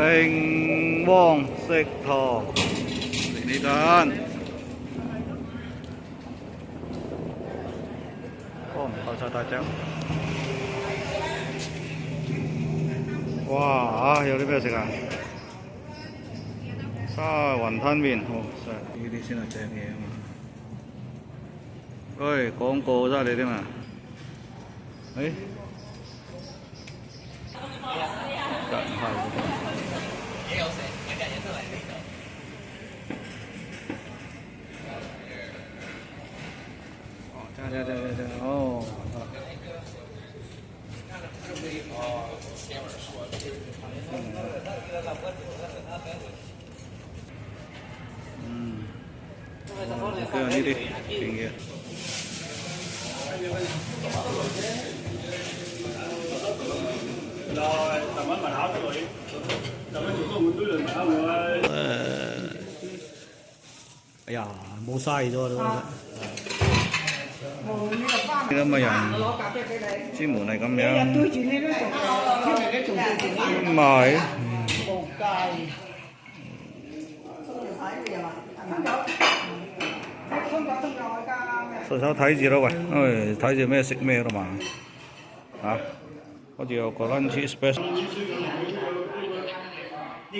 姓汪色堂食呢間，唔夠晒大隻。哇！有啲咩食啊？沙雲吞麵，好食，呢啲先係正嘢啊嘛。喂，廣告真係你啲嘛？誒，真係。幾好食，日日都嚟呢度。哦，真，哦。OK 啊，呢啲平嘅。哎呀，冇嘥咗都。啲咁嘅人專門係咁樣，唔係。順手睇住咯，喂，睇住咩食咩啦嘛，啊，好似有個 lunch special。唔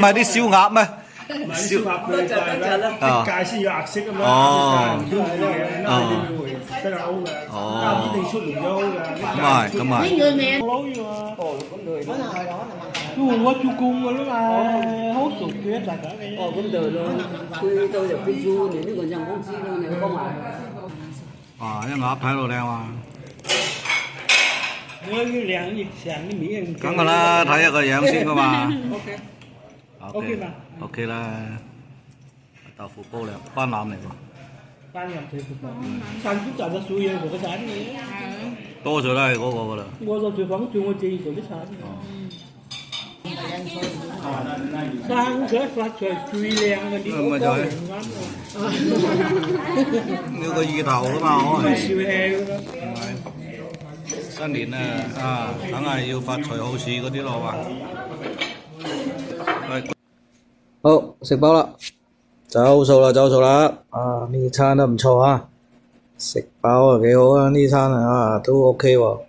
係啲燒鴨咩？燒鴨佢界先有顏色咁樣，得啦 O 嘅，但一定出門咗 O 嘅。咁啊。Mấy người nè. Tôi chú cung rồi đó mà, hốt sụt kia là cả cái. Cũng được luôn. Tôi được cái chú này nó còn chẳng không chi đâu này không à. À, cái ngọt thấy rồi đeo à. Cái lẹn gì, sàn cái Mỹ em. Cắn là thấy cái dạng xin cơ mà. Ok mà. Ok là tàu phụ cô là Quan Nam này rồi. Quan Nam thì phụ cô. Sang chúng ta đã suy yếu của cái sản này. Tô rồi đây có rồi. Có rồi thì vẫn chưa có chi của cái sản này. Sang cái phát trời truy lẹn rồi đi. Mà trời. Nếu có gì đầu đó nào.新年啊，梗係要發財好市嗰啲咯嘛。好，食飽啦，走數啦！啊，呢餐都唔錯啊，食飽啊幾好啊，呢餐啊都 OK 喎。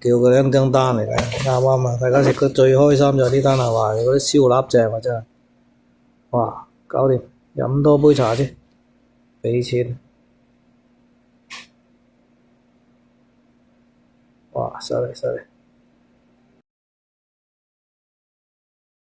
叫佢兩張單嚟嘅，啱啊！大家食得最開心就係呢單係話嗰啲燒臘正啊真係，哇，搞掂，飲多杯茶先，俾錢。哇，犀利！